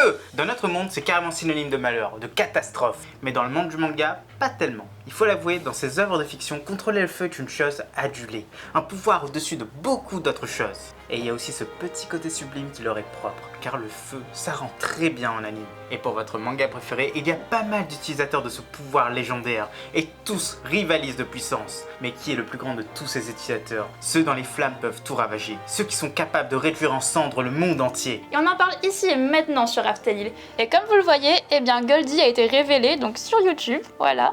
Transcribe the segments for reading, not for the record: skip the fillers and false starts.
feu! Dans notre monde, c'est carrément synonyme de malheur, de catastrophe. Mais dans le monde du manga, pas tellement. Il faut l'avouer, dans ces œuvres de fiction, contrôler le feu est une chose adulée. Un pouvoir au-dessus de beaucoup d'autres choses. Et il y a aussi ce petit côté sublime qui leur est propre, car le feu, ça rend très bien en anime. Et pour votre manga préféré, il y a pas mal d'utilisateurs de ce pouvoir légendaire, et tous rivalisent de puissance. Mais qui est le plus grand de tous ces utilisateurs? Ceux dont les flammes peuvent tout ravager, ceux qui sont capables de réduire en cendres le monde entier. Et on en parle ici et maintenant sur Afterhill. Et comme vous le voyez, eh bien Goldie a été révélée donc sur YouTube, voilà.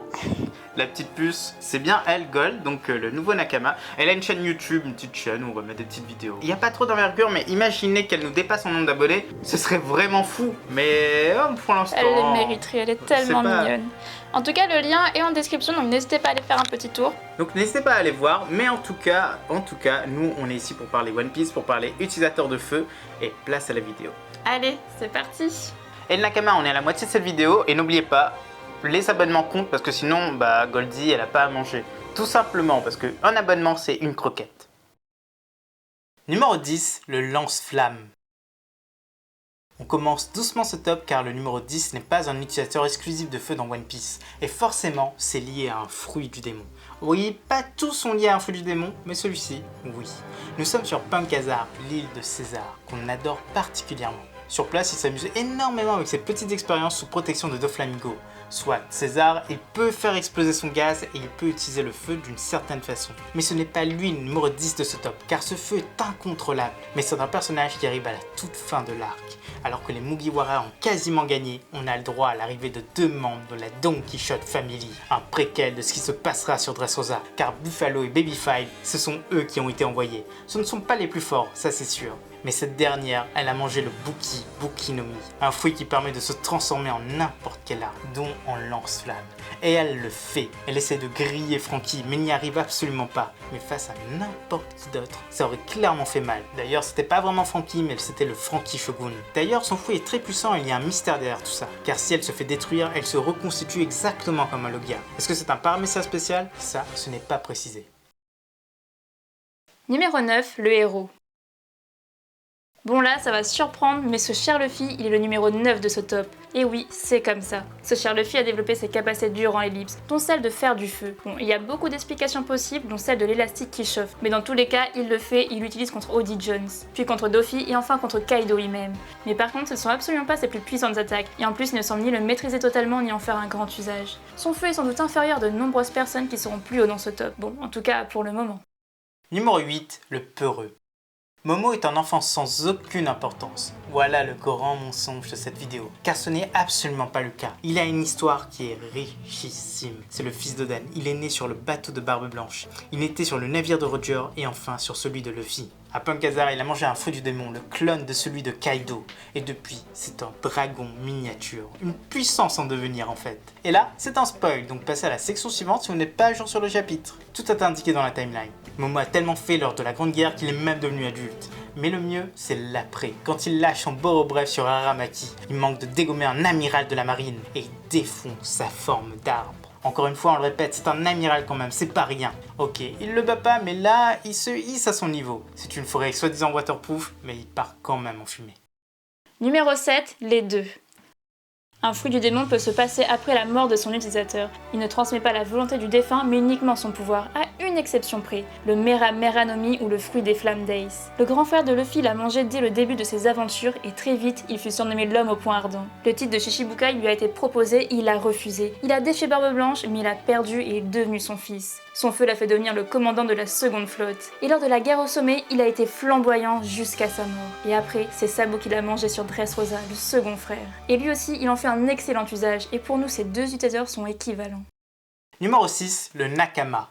La petite puce, c'est bien elle, Gold, donc le nouveau Nakama. Elle a une chaîne YouTube, une petite chaîne où on va mettre des petites vidéos. Il n'y a pas trop d'envergure, mais imaginez qu'elle nous dépasse en nombre d'abonnés, ce serait vraiment fou. Mais pour l'instant... Elle les mériterait, elle est tellement mignonne. En tout cas, le lien est en description, donc n'hésitez pas à aller faire un petit tour. Donc n'hésitez pas à aller voir, mais en tout cas, nous on est ici pour parler One Piece, pour parler utilisateur de feu, et place à la vidéo. Allez, c'est parti. Et le Nakama, on est à la moitié de cette vidéo, et n'oubliez pas, les abonnements comptent parce que sinon, Goldie, elle a pas à manger. Tout simplement parce qu'un abonnement, c'est une croquette. Numéro 10, le lance-flamme. On commence doucement ce top car le numéro 10 n'est pas un utilisateur exclusif de feu dans One Piece. Et forcément, c'est lié à un fruit du démon. Oui, pas tous sont liés à un fruit du démon, mais celui-ci, oui. Nous sommes sur Punk Hazard, l'île de César, qu'on adore particulièrement. Sur place, il s'amuse énormément avec ses petites expériences sous protection de Doflamingo. Soit César, il peut faire exploser son gaz et il peut utiliser le feu d'une certaine façon. Mais ce n'est pas lui le numéro 10 de ce top, car ce feu est incontrôlable. Mais c'est un personnage qui arrive à la toute fin de l'arc. Alors que les Mugiwara ont quasiment gagné, on a le droit à l'arrivée de 2 membres de la Don Quichotte Family. Un préquel de ce qui se passera sur Dressrosa, car Buffalo et Babyfive, ce sont eux qui ont été envoyés. Ce ne sont pas les plus forts, ça c'est sûr. Mais cette dernière, elle a mangé le Buki no Mi, un fruit qui permet de se transformer en n'importe quelle arme, dont en lance-flamme. Et elle le fait. Elle essaie de griller Franky, mais n'y arrive absolument pas. Mais face à n'importe qui d'autre, ça aurait clairement fait mal. D'ailleurs, c'était pas vraiment Franky, mais c'était le Franky Shogun. D'ailleurs, son fruit est très puissant et il y a un mystère derrière tout ça. Car si elle se fait détruire, elle se reconstitue exactement comme un Logia. Est-ce que c'est un paramètre spécial? Ça, ce n'est pas précisé. Numéro 9, le héros. Bon là, ça va surprendre, mais ce cher Luffy, il est le numéro 9 de ce top. Et oui, c'est comme ça. Ce cher Luffy a développé ses capacités durant l'ellipse, dont celle de faire du feu. Bon, il y a beaucoup d'explications possibles, dont celle de l'élastique qui chauffe. Mais dans tous les cas, il le fait, il l'utilise contre Oddie Jones, puis contre Doffy et enfin contre Kaido lui-même. Mais par contre, ce ne sont absolument pas ses plus puissantes attaques, et en plus il ne semble ni le maîtriser totalement ni en faire un grand usage. Son feu est sans doute inférieur de nombreuses personnes qui seront plus haut dans ce top. Bon, en tout cas pour le moment. Numéro 8, le peureux. Momo est un enfant sans aucune importance. Voilà le grand mensonge de cette vidéo, car ce n'est absolument pas le cas. Il a une histoire qui est richissime. C'est le fils d'Oden, il est né sur le bateau de Barbe Blanche. Il était sur le navire de Roger et enfin sur celui de Luffy. À Punk Hazard, il a mangé un fruit du démon, le clone de celui de Kaido. Et depuis, c'est un dragon miniature. Une puissance en devenir en fait. Et là, c'est un spoil, donc passez à la section suivante si vous n'êtes pas à jour sur le chapitre. Tout est indiqué dans la timeline. Momo a tellement fait lors de la Grande Guerre qu'il est même devenu adulte. Mais le mieux, c'est l'après. Quand il lâche son Boro-Bref sur Aramaki, il manque de dégommer un amiral de la marine et il défonce sa forme d'arbre. Encore une fois, on le répète, c'est un amiral quand même, c'est pas rien. Ok, il le bat pas, mais là, il se hisse à son niveau. C'est une forêt soi-disant waterproof, mais il part quand même en fumée. Numéro 7, les deux. Un fruit du démon peut se passer après la mort de son utilisateur. Il ne transmet pas la volonté du défunt, mais uniquement son pouvoir, à une exception près, le Mera Meranomi ou le fruit des flammes d'Ace. Le grand frère de Luffy l'a mangé dès le début de ses aventures et très vite, il fut surnommé l'homme au poing ardent. Le titre de Shichibukai lui a été proposé, il a refusé. Il a défié Barbe Blanche, mais il a perdu et est devenu son fils. Son feu l'a fait devenir le commandant de la seconde flotte. Et lors de la guerre au sommet, il a été flamboyant jusqu'à sa mort. Et après, c'est Sabo qui l'a mangé sur Dressrosa, le second frère. Et lui aussi, il en fait un excellent usage, et pour nous, ces deux utilisateurs sont équivalents. Numéro 6, le Nakama.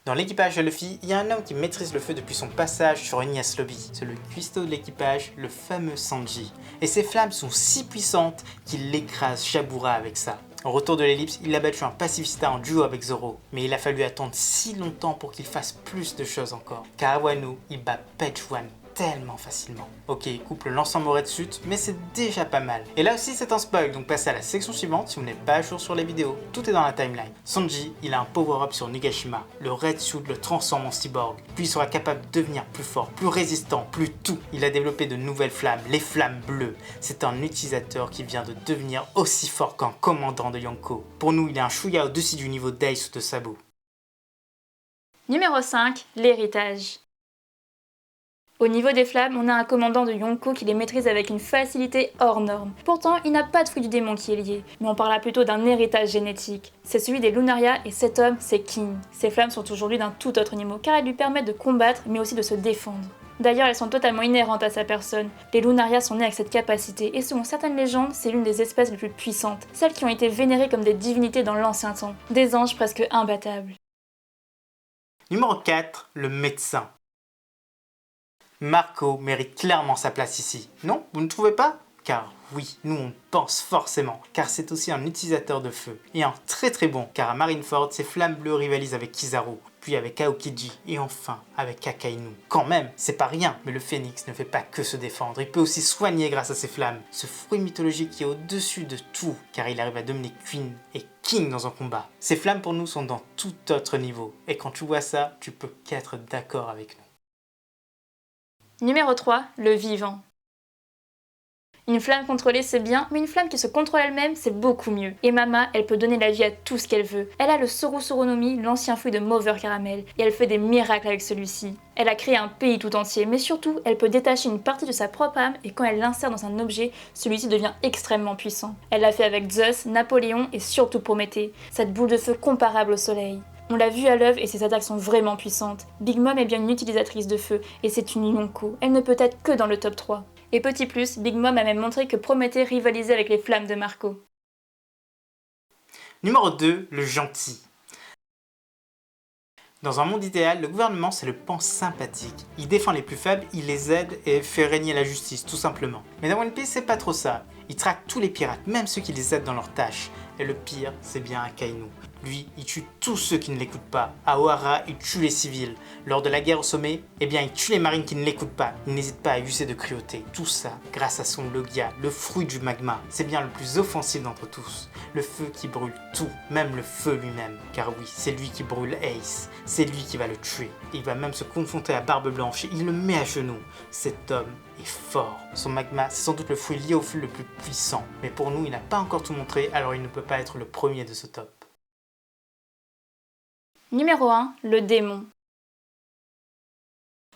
Dans l'équipage de Luffy, il y a un homme qui maîtrise le feu depuis son passage sur Enies Lobby. C'est le cuistot de l'équipage, le fameux Sanji. Et ses flammes sont si puissantes qu'il écrase Shabura avec ça. Au retour de l'ellipse, il a battu un pacifista en duo avec Zoro. Mais il a fallu attendre si longtemps pour qu'il fasse plus de choses encore. Car à Wano, il bat Page One tellement facilement. Ok, il coupe le lance-en-moret de suite, mais c'est déjà pas mal. Et là aussi c'est un spoil, donc passez à la section suivante si vous n'êtes pas à jour sur les vidéos. Tout est dans la timeline. Sanji, il a un power-up sur Nigashima. Le Red Suit le transforme en cyborg. Puis il sera capable de devenir plus fort, plus résistant, plus tout. Il a développé de nouvelles flammes, les flammes bleues. C'est un utilisateur qui vient de devenir aussi fort qu'un commandant de Yonko. Pour nous, il est un chouïa au-dessus du niveau d'Ace ou de Sabo. Numéro 5, l'héritage. Au niveau des flammes, on a un commandant de Yonko qui les maîtrise avec une facilité hors norme. Pourtant, il n'a pas de fruit du démon qui est lié, mais on parle plutôt d'un héritage génétique. C'est celui des Lunaria et cet homme, c'est King. Ces flammes sont aujourd'hui d'un tout autre niveau car elles lui permettent de combattre mais aussi de se défendre. D'ailleurs, elles sont totalement inhérentes à sa personne. Les Lunaria sont nés avec cette capacité et selon certaines légendes, c'est l'une des espèces les plus puissantes, celles qui ont été vénérées comme des divinités dans l'ancien temps, des anges presque imbattables. Numéro 4, le médecin. Marco mérite clairement sa place ici. Non, vous ne trouvez pas? Car oui, nous on pense forcément, car c'est aussi un utilisateur de feu. Et un très bon, car à Marineford, ses flammes bleues rivalisent avec Kizaru, puis avec Aokiji, et enfin avec Akainu. Quand même, c'est pas rien, mais le phénix ne fait pas que se défendre, il peut aussi soigner grâce à ses flammes. Ce fruit mythologique qui est au-dessus de tout, car il arrive à dominer Queen et King dans un combat. Ces flammes pour nous sont dans tout autre niveau, et quand tu vois ça, tu peux qu'être d'accord avec nous. Numéro 3, le vivant. Une flamme contrôlée c'est bien, mais une flamme qui se contrôle elle-même c'est beaucoup mieux. Et Mama, elle peut donner la vie à tout ce qu'elle veut. Elle a le Soro-Soronomi, l'ancien fruit de Mover Caramel, et elle fait des miracles avec celui-ci. Elle a créé un pays tout entier, mais surtout, elle peut détacher une partie de sa propre âme et quand elle l'insère dans un objet, celui-ci devient extrêmement puissant. Elle l'a fait avec Zeus, Napoléon et surtout Prométhée, cette boule de feu comparable au soleil. On l'a vu à l'œuvre et ses attaques sont vraiment puissantes. Big Mom est bien une utilisatrice de feu et c'est une Yonko. Elle ne peut être que dans le top 3. Et petit plus, Big Mom a même montré que Prométhée rivalisait avec les flammes de Marco. Numéro 2, le gentil. Dans un monde idéal, le gouvernement c'est le pan sympathique. Il défend les plus faibles, il les aide et fait régner la justice, tout simplement. Mais dans One Piece c'est pas trop ça. Il traque tous les pirates, même ceux qui les aident dans leurs tâches. Et le pire, c'est bien Akainu. Lui, il tue tous ceux qui ne l'écoutent pas. À Ohara, il tue les civils. Lors de la guerre au sommet, eh bien, il tue les marines qui ne l'écoutent pas. Il n'hésite pas à user de cruauté. Tout ça grâce à son Logia, le fruit du magma. C'est bien le plus offensif d'entre tous. Le feu qui brûle tout, même le feu lui-même. Car oui, c'est lui qui brûle Ace. C'est lui qui va le tuer. Il va même se confronter à Barbe Blanche et il le met à genoux. Cet homme est fort. Son magma, c'est sans doute le fruit lié au feu le plus puissant. Mais pour nous, il n'a pas encore tout montré, alors il ne peut pas être le premier de ce top. Numéro 1, le démon.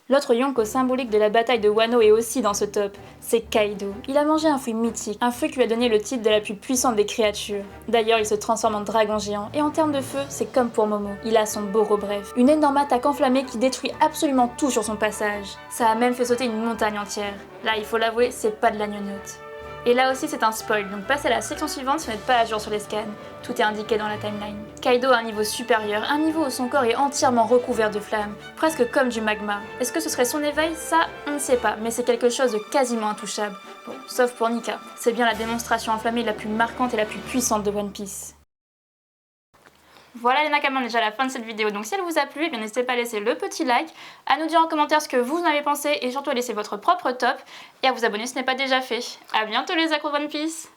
L'autre Yonko symbolique de la bataille de Wano est aussi dans ce top, c'est Kaido. Il a mangé un fruit mythique, un fruit qui lui a donné le titre de la plus puissante des créatures. D'ailleurs, il se transforme en dragon géant, et en termes de feu, c'est comme pour Momo. Il a son Boro bref, une énorme attaque enflammée qui détruit absolument tout sur son passage. Ça a même fait sauter une montagne entière. Là, il faut l'avouer, c'est pas de la gnognotte. Et là aussi c'est un spoil, donc passez à la section suivante si vous n'êtes pas à jour sur les scans. Tout est indiqué dans la timeline. Kaido a un niveau supérieur, un niveau où son corps est entièrement recouvert de flammes, presque comme du magma. Est-ce que ce serait son éveil? Ça, on ne sait pas, mais c'est quelque chose de quasiment intouchable. Bon, sauf pour Nika. C'est bien la démonstration enflammée la plus marquante et la plus puissante de One Piece. Voilà les Nakamas, on est déjà à la fin de cette vidéo, donc si elle vous a plu, eh bien n'hésitez pas à laisser le petit like, à nous dire en commentaire ce que vous en avez pensé et surtout à laisser votre propre top et à vous abonner si ce n'est pas déjà fait. A bientôt les accros de One Piece.